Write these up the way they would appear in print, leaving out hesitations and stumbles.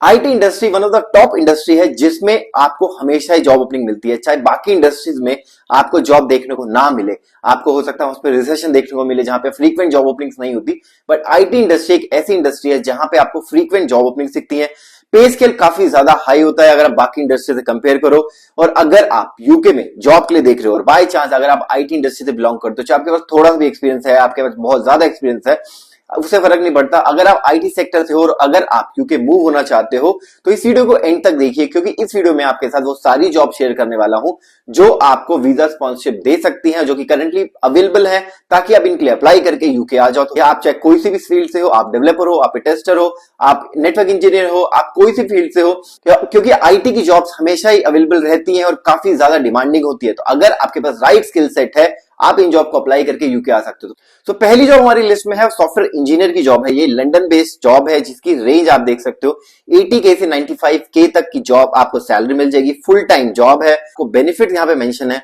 IT industry one of the top industry है जिसमें आपको हमेशा ही जॉब ओपनिंग मिलती है। चाहे बाकी इंडस्ट्रीज में आपको जॉब देखने को ना मिले, आपको हो सकता है उसमें रिसेशन देखने को मिले जहां पे फ्रीक्वेंट जॉब ओपनिंग्स नहीं होती, बट आईटी इंडस्ट्री एक ऐसी इंडस्ट्री है जहां पे आपको फ्रीक्वेंट जॉब ओपनिंग्स दिखती है। पे स्केल काफी ज्यादा हाई होता है अगर आप बाकी इंडस्ट्री से कंपेयर करो। और अगर आप यूके में जॉब के लिए देख रहे हो और बाय चांस अगर आप आईटी इंडस्ट्री से बिलोंग करते हो, चाहे आपके पास थोड़ा सा भी एक्सपीरियंस है, आपके पास बहुत ज्यादा एक्सपीरियंस है, उससे फर्क नहीं पड़ता। अगर आप आईटी सेक्टर से हो और अगर आप यूके मूव होना चाहते हो तो इस वीडियो को एंड तक देखिए, क्योंकि इस वीडियो में आपके साथ वो सारी जॉब शेयर करने वाला हूं जो आपको वीजा स्पॉन्सरशिप दे सकती हैं, जो कि करंटली अवेलेबल है, ताकि आप इनके लिए अप्लाई करके यूके आ जाओ। तो आप चाहे कोई सी भी फील्ड से हो, आप डेवलपर हो, आप टेस्टर हो, आप नेटवर्क इंजीनियर हो, आप कोई सी फील्ड से हो, क्योंकि आईटी की जॉब्स हमेशा ही अवेलेबल रहती हैं और काफी ज्यादा डिमांडिंग होती है। तो अगर आपके पास राइट स्किल सेट है, आप इन जॉब को अप्लाई करके यूके आ सकते हो। तो पहली जॉब हमारी लिस्ट में है सॉफ्टवेयर इंजीनियर की जॉब है। ये लंदन बेस्ड जॉब है जिसकी रेंज आप देख सकते हो 80K से 95K तक की जॉब आपको सैलरी मिल जाएगी। फुल टाइम जॉब है। आपको बेनिफिट यहाँ पे मेंशन है,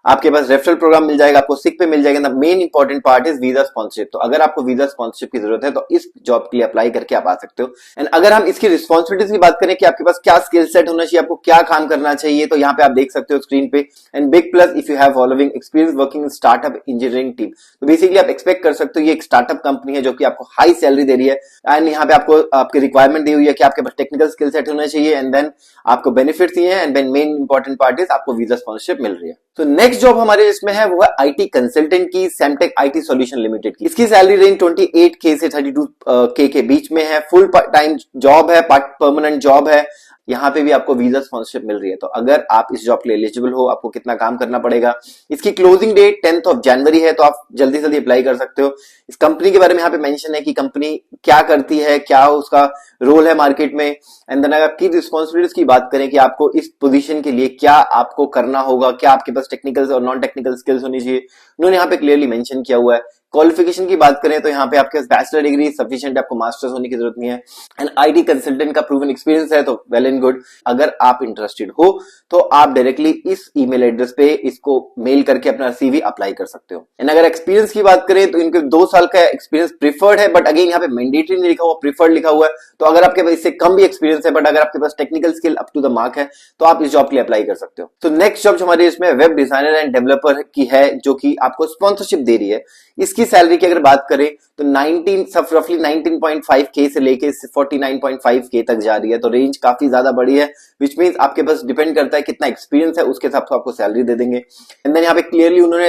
आपके पास रेफरल प्रोग्राम मिल जाएगा, आपको सिक पे मिल जाएगा। Main important part is visa sponsorship. तो अगर आपको वीजा स्पॉन्सरशिप की जरूरत है तो इस जॉब के लिए अप्लाई करके आप आ सकते हो। एंड अगर हम इसकी रिस्पॉन्सिबिलिटीज की बात करें कि आपके पास क्या स्किल सेट होना चाहिए, आपको क्या काम करना चाहिए, तो यहाँ पे आप देख सकते हो स्क्रीन पे। And big plus if you have following experience working in startup engineering team. तो बेसिकली आप एक्सपेक्ट कर सकते हो ये एक स्टार्टअप कंपनी है जो कि आपको हाई सैलरी दे रही है। एंड यहाँ पे आपको आपकी रिक्वायरमेंट दी हुई है कि आपके पास टेक्निकल स्किल सेट होना चाहिए एंड देन आपको बेनिफिट्स दिए हैं and then main important part is आपको वीजा स्पॉन्सरशिप मिल रही है। तो नेक्स्ट जॉब हमारे इसमें है वो है आईटी कंसल्टेंट की, सेमटेक आईटी सॉल्यूशन लिमिटेड की। इसकी सैलरी रेंज 28K से 32K के बीच में है। फुल टाइम जॉब है, परमानेंट जॉब है। यहाँ पे भी आपको वीजा स्पॉन्सरशिप मिल रही है। तो अगर आप इस जॉब के लिए एलिजिबल हो, आपको कितना काम करना पड़ेगा। इसकी क्लोजिंग डेट 10th जनवरी है, तो आप जल्दी से जल्दी अप्लाई कर सकते हो। इस कंपनी के बारे में यहाँ पे मेंशन है कि कंपनी क्या करती है, क्या उसका रोल है मार्केट में। एंड देन अगर आपकी रिस्पॉन्सिबिलिटीज की बात करें कि आपको इस पोजीशन के लिए क्या आपको करना होगा, क्या आपके पास टेक्निकल और नॉन टेक्निकल स्किल्स होनी चाहिए, उन्होंने यहाँ पे क्लियरली मेंशन किया हुआ है। क्वालिफिकेशन की बात करें तो यहाँ पे आपके पास बैचलर डिग्री सफिशिएंट है, आपको मास्टर्स होने की जरूरत नहीं है। एंड आईटी कंसल्टेंट का प्रूवन एक्सपीरियंस है तो वेल एंड गुड। अगर आप इंटरेस्टेड हो तो आप डायरेक्टली इस ईमेल एड्रेस पे इसको मेल करके अपना सीवी अप्लाई कर सकते हो। एंड अगर एक्सपीरियंस की बात करें तो इनके 2 साल का एक्सपीरियंस प्रिफर्ड है, बट अगेन यहाँ पे मैंडेटरी नहीं लिखा हुआ, प्रिफर्ड लिखा हुआ है। तो अगर आपके पास इससे कम भी एक्सपीरियंस है बट अगर आपके पास technical skill up to the mark है तो आप इस जॉब के लिए अप्लाई कर सकते हो। तो नेक्स्ट जॉब हमारी इसमें वेब डिजाइनर एंड डेवलपर की है जो कि आपको स्पॉन्सरशिप दे रही है। इसकी सैलरी की अगर बात करें तो 19.5K से लेके 49.5K तक जा रही है। तो रेंज काफी ज्यादा बड़ी है, विच मींस आपके पास डिपेंड करता है कितना एक्सपीरियंस है, उसके हिसाब से आपको सैलरी दे देंगे। एंड देन यहाँ पे क्लियरली उन्होंने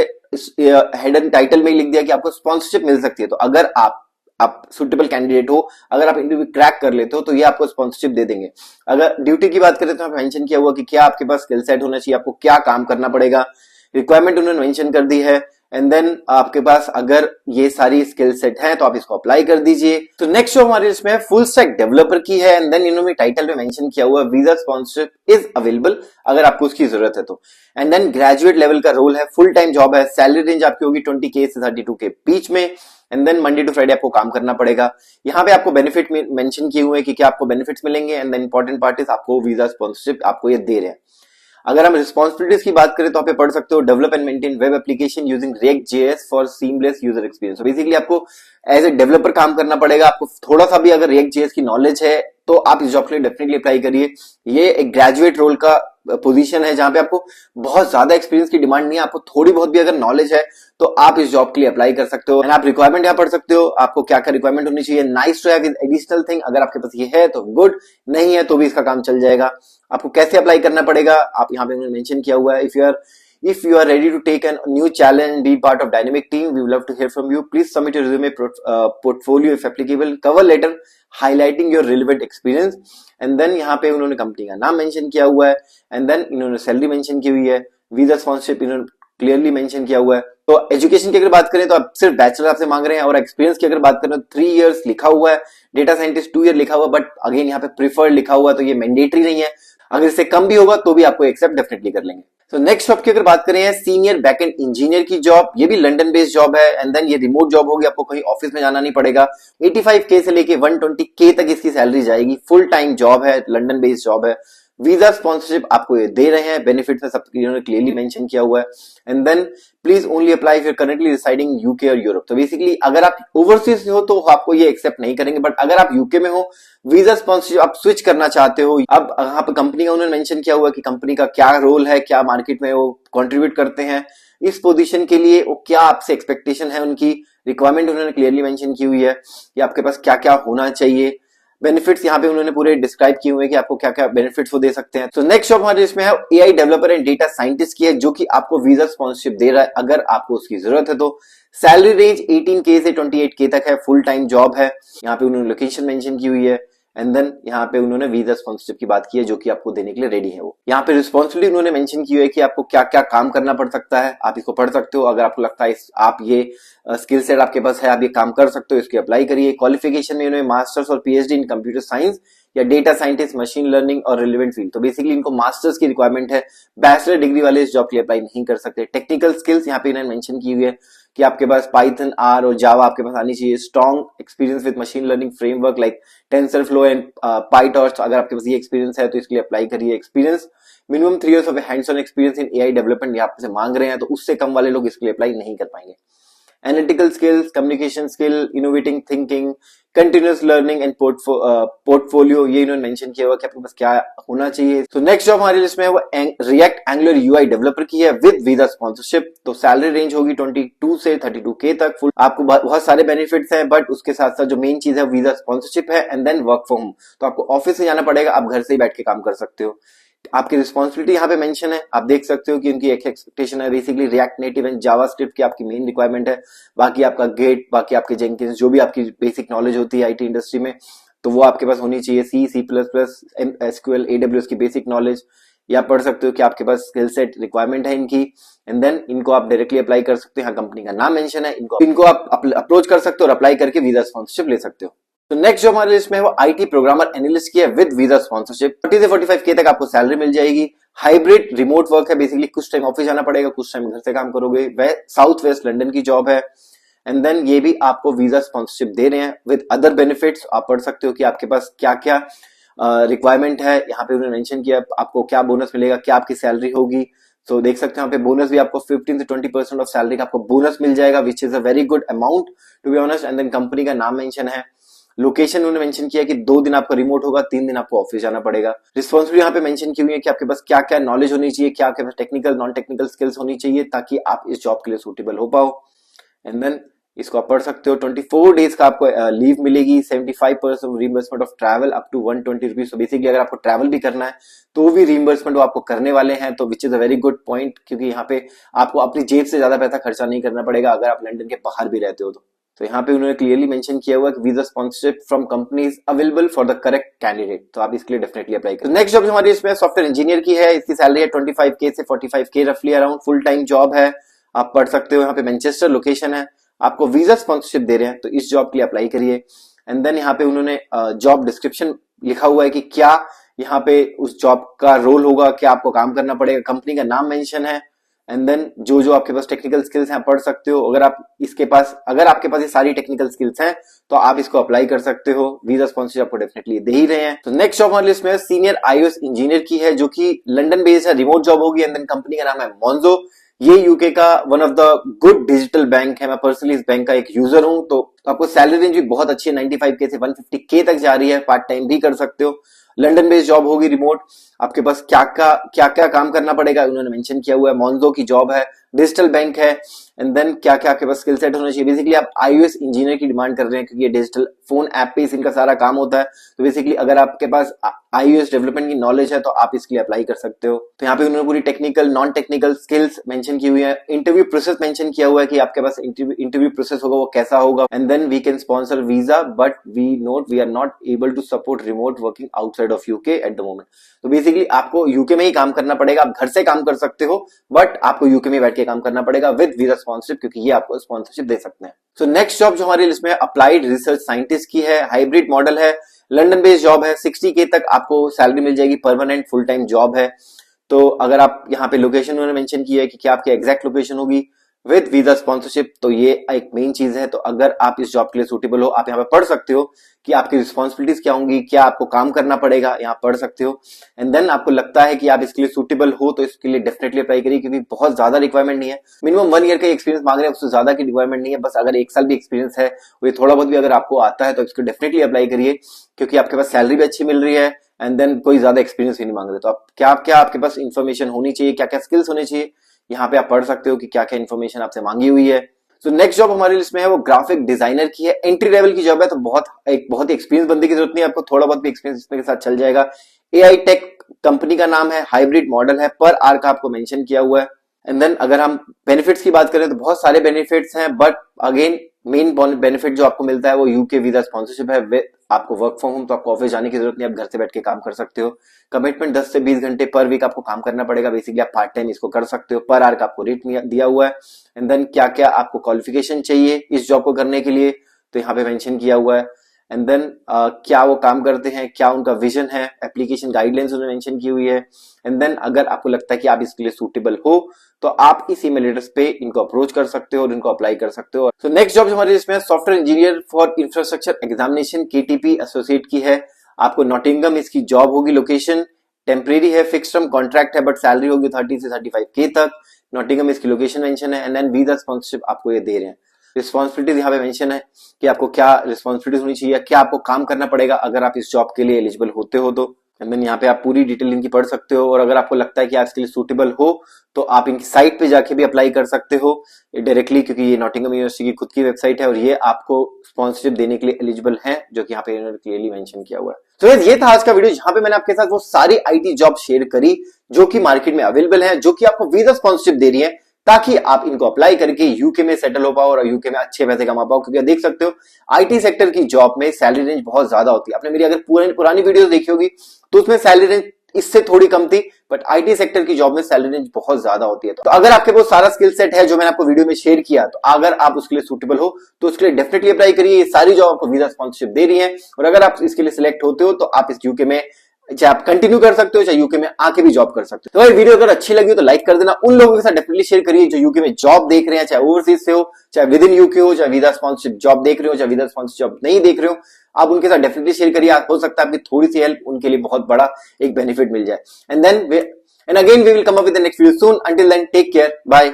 हेड एंड टाइटल में लिख दिया कि आपको स्पॉन्सरशिप मिल सकती है। तो अगर आप सुटेबल कैंडिडेट हो, अगर आप इंटरव्यू क्रैक कर लेते हो तो ये आपको स्पॉन्सरशिप दे देंगे। अगर ड्यूटी की बात करें तो मेंशन किया हुआ कि क्या आपके पास स्किल सेट होना चाहिए, आपको क्या काम करना पड़ेगा, रिक्वायरमेंट उन्होंने मेंशन कर दी है। एंड देन आपके पास अगर ये सारी स्किल सेट है तो आप इसको अप्लाई कर दीजिए। तो नेक्स्ट जो हमारे इसमें फुल स्टैक डेवलपर की है। एंड देन इन्होंने टाइटल में मेंशन किया हुआ वीजा स्पॉन्सरशिप इज अवेलेबल अगर आपको उसकी जरूरत है तो। एंड देन ग्रेजुएट लेवल का रोल है, फुल टाइम जॉब है, सैलरी रेंज आपकी होगी 20K से 32K बीच में। And then Monday to Friday आपको काम करना पड़ेगा। यहाँ पे आपको बेनिफिट मेंशन किए हुए हैं कि क्या आपको बेनिफिट्स मिलेंगे। And then important part is आपको वीजा स्पॉन्सरशिप आपको ये दे रहे हैं। अगर हम रिस्पॉन्सिबिलिटीज की बात करें तो आप पढ़ सकते हो develop and maintain web application using React.js for seamless user experience. Basically आपको एज ए डेवलपर काम करना पड़ेगा। आपको थोड़ा सा भी अगर React.js की नॉलेज है तो आप इस जॉब के लिए डेफिनेटली अप्लाई करिए। ये एक ग्रेजुएट रोल का पोजीशन है जहां पे आपको बहुत ज्यादा एक्सपीरियंस की डिमांड नहीं है, आपको थोड़ी बहुत भी अगर नॉलेज है तो आप इस जॉब के लिए अप्लाई कर सकते हो। एंड आप रिक्वायरमेंट यहाँ पढ़ सकते हो, आपको क्या क्या रिक्वायरमेंट होनी चाहिए। Nice to have is additional thing, अगर आपके पास ये है तो गुड, नहीं है तो भी इसका काम चल जाएगा। आपको कैसे अप्लाई करना पड़ेगा आप यहाँ पे मेंशन किया हुआ है। If you are ready to take a new challenge and be part of dynamic team, we would love to hear from you. Please submit your resume, portfolio if applicable, cover letter highlighting your relevant experience. And then यहाँ पे उन्होंने company का नाम mention किया हुआ है। And then इन्होंने salary mention की हुई है, वीजा स्पॉन्सरशिप इन्होंने क्लियरली मेंशन किया हुआ है। तो एजुकेशन की अगर बात करें तो आप सिर्फ बैचलर आपसे मांग रहे हैं, और एक्सपीरियंस की अगर बात करें तो 3 years लिखा हुआ है, डेटा साइंटिस्ट 2 year लिखा हुआ है, बट अगेन यहाँ पे प्रिफर्ड लिखा हुआ है, तो ये मैंडेटरी नहीं है। अगर इससे कम भी होगा तो भी आपको एक्सेप्ट डेफिनेटली कर लेंगे। तो नेक्स्ट जॉब की अगर बात करें सीनियर बैकएंड इंजीनियर की जॉब, ये भी लंदन बेस्ड जॉब है। एंड देन ये रिमोट जॉब होगी, आपको कहीं ऑफिस में जाना नहीं पड़ेगा। 85K से लेके 120K तक इसकी सैलरी जाएगी। फुल टाइम जॉब है, लंदन बेस्ड जॉब है। वीजा स्पॉन्सरशिप आपको ये दे रहे हैं, बेनिफिट्स में सब इन्होंने क्लियरली मेंशन किया हुआ है। And then please only apply if you are currently residing UK और यूरोप। तो बेसिकली अगर आप ओवरसीज हो तो आपको ये एक्सेप्ट नहीं करेंगे, बट अगर आप यूके में हो, वीजा स्पॉन्सरशिप आप स्विच करना चाहते हो, अब यहाँ पे कंपनी का उन्होंने मेंशन किया हुआ कि कंपनी का क्या रोल है, क्या मार्केट में वो कंट्रीब्यूट करते हैं इस पोजीशन के लिए, वो क्या आपसे एक्सपेक्टेशन है, उनकी रिक्वायरमेंट उन्होंने क्लियरली मेंशन की हुई है कि आपके पास क्या क्या होना चाहिए। बेनिफिट्स यहाँ पे उन्होंने पूरे डिस्क्राइब किए हुए हैं कि आपको क्या क्या बेनिफिट्स वो दे सकते हैं। तो नेक्स्ट जॉब हमारे इसमें है AI developer and data scientist की है, जो कि आपको वीजा स्पॉन्सरशिप दे रहा है अगर आपको उसकी जरूरत है तो। सैलरी रेंज 18K से 28K तक है, फुल टाइम जॉब है। यहाँ पे उन्होंने लोकेशन मेंशन की हुई है। एंड देन यहाँ पे उन्होंने वीजा स्पॉन्सरशिप की बात की है, जो कि आपको देने के लिए रेडी है वो। यहाँ पे रिस्पॉन्सिबिलिटी उन्होंने मेंशन की हुई है कि आपको क्या क्या काम करना पड़ सकता है, आप इसको पढ़ सकते हो। अगर आपको लगता है आप ये स्किल सेट आपके पास है, आप ये काम कर सकते हो, इसकी अप्लाई करिए। क्वालिफिकेशन में उन्होंने मास्टर्स और पीएचडी इन कंप्यूटर साइंस या डेटा साइंटिस्ट, मशीन लर्निंग और रिलेवेंट फील्ड। तो बेसिकली इनको मास्टर्स की रिक्वायरमेंट है, बैचलर डिग्री वाले इस जॉब के लिए अप्लाई नहीं कर सकते। टेक्निकल स्किल्स यहाँ पे इन्होंने मेंशन की हुई है कि आपके पास पाइथन, आर और जावा आपके पास आनी चाहिए। Strong experience with machine learning framework like TensorFlow and PyTorch, अगर आपके पास ये एक्सपीरियंस है तो इसके लिए अप्लाई करिए। Experience minimum 3 years of hands on experience in AI development यहाँ पे मांग रहे हैं, तो उससे कम वाले लोग इसके लिए अप्लाई नहीं कर पाएंगे। Analytical skills, communication skill, innovating thinking, continuous learning and portfolio, ये इन्होंने मेंशन किया हुआ कि आपके पास क्या होना चाहिए। तो नेक्स्ट जॉब हमारी लिस्ट में है वो रिएक्ट एंगुलर यूआई डेवलपर की है विद वीजा स्पॉन्सरशिप। तो सैलरी रेंज होगी 22 से 32K तक। फुल आपको बहुत सारे बेनिफिट्स हैं, बट उसके साथ साथ जो मेन चीज है वीजा स्पॉन्सरशिप है। And then work from home, तो आपको ऑफिस से जाना पड़ेगा, आप घर से ही बैठ के काम कर सकते हो। आपकी रिस्पॉन्सिबिलिटी यहाँ पे मेंशन है, आप देख सकते हो कि उनकी एक एक्सपेक्टेशन है basically react native and JavaScript की आपकी मेन रिक्वायरमेंट है। बाकी आपका गेट, बाकी आपके जेंकिंस, जो भी आपकी बेसिक नॉलेज होती है आईटी इंडस्ट्री में, तो वो आपके पास होनी चाहिए। C++, SQL, AWS की बेसिक नॉलेज, या पढ़ सकते हो कि आपके पास स्किल सेट रिक्वायरमेंट है इनकी। एंड देन इनको आप डायरेक्टली अप्लाई कर सकते हो, यहाँ कंपनी का नाम मेंशन है, इनको आप अप्रोच कर सकते हो और अप्लाई करके वीजा स्पॉन्सरशिप ले सकते हो। तो नेक्स्ट जो हमारे लिस्ट में है वो आईटी प्रोग्रामर एनालिस्ट की है विद वीजा स्पॉन्सरशिप। 40 से 45K तक आपको सैलरी मिल जाएगी। हाइब्रिड रिमोट वर्क है, बेसिकली कुछ टाइम ऑफिस जाना पड़ेगा, कुछ टाइम घर से काम करोगे। वह साउथ वेस्ट लंदन की जॉब है। एंड देन ये भी आपको वीजा स्पॉन्सरशिप दे रहे हैं विद अदर बेनिफिट्स। आप पढ़ सकते हो कि आपके पास क्या क्या रिक्वायरमेंट है। यहाँ पे उन्होंने मेंशन किया आपको क्या बोनस मिलेगा, क्या आपकी सैलरी होगी। तो देख सकते हो यहाँ पे बोनस भी आपको 15 से 20% ऑफ सैलरी का आपको बोनस मिल जाएगा, which is a very good amount to be honest. And then company का नाम मेंशन है। लोकेशन उन्होंने मेंशन किया कि 2 दिन आपका रिमोट होगा, 3 दिन आपको ऑफिस जाना पड़ेगा। रिस्पॉन्सिबिलिटी यहाँ पे मेंशन की हुई है कि आपके पास क्या क्या नॉलेज होनी चाहिए, क्या आपके पास टेक्निकल नॉन टेक्निकल स्किल्स होनी चाहिए, ताकि आप इस जॉब के लिए सूटेबल हो पाओ। एंड देन इसको आप पढ़ सकते हो। 24 डेज का आपको लीव मिलेगी। 75% reimbursement of travel up to 120 rupees. तो बेसिकली अगर आपको ट्रैवल भी करना है तो भी रिइंबर्समेंट वो आपको करने वाले हैं, तो विच is a very good point, क्योंकि यहाँ पे आपको अपनी जेब से ज्यादा पैसा खर्चा नहीं करना पड़ेगा अगर आप लंदन के बाहर भी रहते हो तो यहाँ पे उन्होंने क्लियरली मेंशन किया हुआ कि visa sponsorship from companies available for the correct candidate, तो आप इसके लिए डेफिनेटली अप्लाई करें। नेक्स्ट जॉब हमारी इसमें सॉफ्टवेयर इंजीनियर की है। इसकी सैलरी है 25K से 45K रफली अराउंड। फुल टाइम जॉब है, आप पढ़ सकते हो। यहाँ पे मैनचेस्टर लोकेशन है, आपको वीजा स्पॉन्सरशिप दे रहे हैं, तो इस जॉब के लिए अप्लाई करिए। एंड देन यहाँ पे उन्होंने जॉब डिस्क्रिप्शन लिखा हुआ है कि क्या यहाँ पे उस जॉब का रोल होगा, क्या आपको काम करना पड़ेगा। कंपनी का नाम मेंशन है। एंड देन जो आपके पास टेक्निकल स्किल्स हैं पढ़ सकते हो। अगर आपके पास ये सारी टेक्निकल स्किल्स हैं तो आप इसको अप्लाई कर सकते हो। वीजा स्पॉन्सरशिप आपको डेफिनेटली दे ही रहे हैं। तो नेक्स्ट जॉब हमारी लिस्ट में सीनियर iOS इंजीनियर की है, जो कि लंदन बेस्ड है, रिमोट जॉब होगी। एंड देन कंपनी का नाम है मोन्जो। ये यूके का one of the good digital bank है। मैं पर्सनली इस बैंक का एक यूजर हूं। तो आपको सैलरी रेंज भी बहुत अच्छी है, 95K से 150K तक जा रही है। पार्ट टाइम भी कर सकते हो। लंदन बेस्ड जॉब होगी, रिमोट। आपके पास क्या क्या काम करना पड़ेगा उन्होंने मेंशन किया हुआ है। मोन्जो की जॉब है, डिजिटल बैंक है। एंड देन क्या क्या आपके पास स्किल सेट होना चाहिए। बेसिकली आप iOS इंजीनियर की डिमांड कर रहे हैं, क्योंकि ये डिजिटल फोन ऐप पे इनका सारा काम होता है। तो बेसिकली अगर आपके पास iOS डेवलपमेंट की नॉलेज है तो आप इसके लिए अप्लाई कर सकते हो। तो यहाँ पे उन्होंने पूरी technical non technical skills mention की हुई है। इंटरव्यू प्रोसेस मेंशन किया हुआ है कि आपके पास इंटरव्यू प्रोसेस होगा वो कैसा होगा। And then we can sponsor visa but we are not able to support remote working outside of UK at the moment. तो बेसिकली आपको यूके में ही काम करना पड़ेगा। आप घर से काम कर सकते हो, बट आपको यूके में बैठ के काम करना पड़ेगा विद वीजा स्पॉन्सरशिप, क्योंकि ये आपको स्पॉन्सरशिप दे सकते हैं। सो नेक्स्ट जॉब जो हमारी लिस्ट में अप्लाइड रिसर्च साइंटिस्ट की है। हाइब्रिड मॉडल है, लंदन बेस्ड जॉब है। 60K तक आपको सैलरी मिल जाएगी। परमानेंट फुल टाइम जॉब है। तो अगर आप यहाँ पे लोकेशन उन्होंने मेंशन किया है कि क्या आपकी एग्जैक्ट लोकेशन होगी, विद वीजा स्पॉन्सरशिप। तो ये एक मेन चीज है। तो अगर आप इस जॉब के लिए सूटेबल हो, आप यहाँ पे पढ़ सकते हो कि आपकी रिस्पॉन्सिबिलिटीज क्या होंगी, क्या आपको काम करना पड़ेगा, यहाँ पढ़ सकते हो। एंड देन आपको लगता है कि आप इसके लिए सूटेबल हो तो इसके लिए डेफिनेटली अप्लाई करिए, क्योंकि बहुत ज्यादा रिक्वायरमेंट नहीं है। मिनिमम 1 ईयर का एक्सपीरियंस मांग रहे हैं, उससे ज्यादा की रिक्वायरमेंट नहीं है। बस अगर 1 साल भी एक्सपीरियंस है, वो थोड़ा बहुत भी अगर आपको आता है तो इसको डेफिनेटली अप्लाई करिए, क्योंकि आपके पास सैलरी भी अच्छी मिल रही है एंड देन कोई ज्यादा एक्सपीरियंस भी नहीं मांग रहे। तो आप क्या क्या आपके पास इन्फॉर्मेशन होनी चाहिए, क्या क्या स्किल्स होने चाहिए, यहाँ पे आप पढ़ सकते हो कि क्या क्या इन्फॉर्मेशन आपसे मांगी हुई है। तो नेक्स्ट जॉब हमारी लिस्ट में है वो ग्राफिक डिजाइनर की है। एंट्री लेवल की जॉब है, तो बहुत ही एक्सपीरियंस बंदे की जरूरत नहीं है, आपको थोड़ा बहुत भी एक्सपीरियंस इसमें के साथ चल जाएगा। एआई टेक कंपनी का नाम है, हाइब्रिड मॉडल है, पर आर का आपको मेंशन किया हुआ है। एंड देन अगर हम बेनिफिट्स की बात करें तो बहुत सारे बेनिफिट्स हैं, बट अगेन मेन बेनिफिट जो आपको मिलता है वो यूके वीजा स्पॉन्सरशिप है। आपको वर्क फ्रॉम होम, तो आपको ऑफिस जाने की जरूरत नहीं, आप घर से बैठ के काम कर सकते हो। कमिटमेंट 10 से 20 घंटे पर वीक आपको काम करना पड़ेगा। बेसिकली आप पार्ट टाइम इसको कर सकते हो। पर आवर का आपको रेट दिया हुआ है। एंड देन क्या क्या आपको क्वालिफिकेशन चाहिए इस जॉब को करने के लिए, तो यहाँ पे मेंशन किया हुआ है। एंड देन क्या वो काम करते हैं, क्या उनका विजन है, एप्लीकेशन गाइडलाइंस उन्होंने मेंशन की हुई है। एंड देन अगर आपको लगता है कि आप इसके लिए सूटेबल हो तो आप इस ईमेल एड्रेस पे इनको अप्रोच कर सकते हो और इनको अप्लाई कर सकते हो। तो नेक्स्ट जॉब हमारे इसमें software engineer for infrastructure examination KTP associate की है। आपको नॉटिंगम इसकी जॉब होगी। लोकेशन टेम्परेरी है, फिक्स टर्म कॉन्ट्रैक्ट है, बट सैलरी होगी 30 से 35K तक। नॉटिंगम इसकी लोकेशन मेंशन है। एंड देन वीजा स्पॉन्सरशिप आपको ये दे रहे हैं। रिस्पॉन्सिबिलिटीज यहाँ पे मेंशन है कि आपको क्या रिस्पॉन्सिबिलिटीज होनी चाहिए, क्या आपको काम करना पड़ेगा अगर आप इस जॉब के लिए एलिजिबल होते हो तो। एंड देन यहाँ पे आप पूरी डिटेल इनकी पढ़ सकते हो, और अगर आपको लगता है कि आप इसके लिए सूटेबल हो तो आप इनकी साइट पे जाके भी अप्लाई कर सकते हो डायरेक्टली, क्योंकि ये नॉटिंगम यूनिवर्सिटी की खुद की वेबसाइट है और ये आपको स्पॉन्सरशिप देने के लिए एलिजिबल है, जो कि यहाँ पे इन्होंने क्लियरली मेंशन किया हुआ है। तो ये था आज का वीडियो, जहां पे मैंने आपके साथ वो सारी आईटी जॉब शेयर करी जो कि मार्केट में अवेलेबल है, जो कि आपको वीजा स्पॉन्सरशिप दे रही है, ताकि आप इनको अप्लाई करके यूके में सेटल हो पाओ और यूके में अच्छे पैसे कमा पाओ। क्योंकि देख सकते हो आईटी सेक्टर की जॉब में सैलरी रेंज बहुत ज्यादा होती है। आपने मेरी अगर पुरानी वीडियो देखी होगी तो उसमें सैलरी रेंज इससे थोड़ी कम थी, बट आईटी सेक्टर की जॉब में सैलरी रेंज बहुत ज्यादा होती है। तो अगर आपके पास सारा स्किल सेट है जो मैंने आपको वीडियो में शेयर किया, तो अगर आप उसके लिए सूटेबल हो तो उसके लिए डेफिनेटली अप्लाई करिए। ये सारी जॉब आपको वीजा स्पॉन्सरशिप दे रही है, और अगर आप इसके लिए सिलेक्ट होते हो तो आप इस यूके में चाहे आप कंटिन्यू कर सकते हो, चाहे यूके में आके भी जॉब कर सकते हो। तो भाई वीडियो अगर अच्छी लगी हो तो लाइक कर देना। उन लोगों के साथ डेफिनेटली शेयर करिए जो यूके में जॉब देख रहे हैं, चाहे ओवरसीज से हो, चाहे विद इन यूके हो, चाहे वीजा स्पॉन्सरशिप जॉब देख रहे हो, चाहे वीजा स्पॉन्सरशिप जॉब नहीं देख रहे हो। आप उनके साथ डेफिनेटली शेयर करिए, हो सकता है आपकी थोड़ी सी हेल्प उनके लिए बहुत बड़ा एक बेनिफिट मिल जाए। And again we will come up with the next video soon. Until then take care, bye.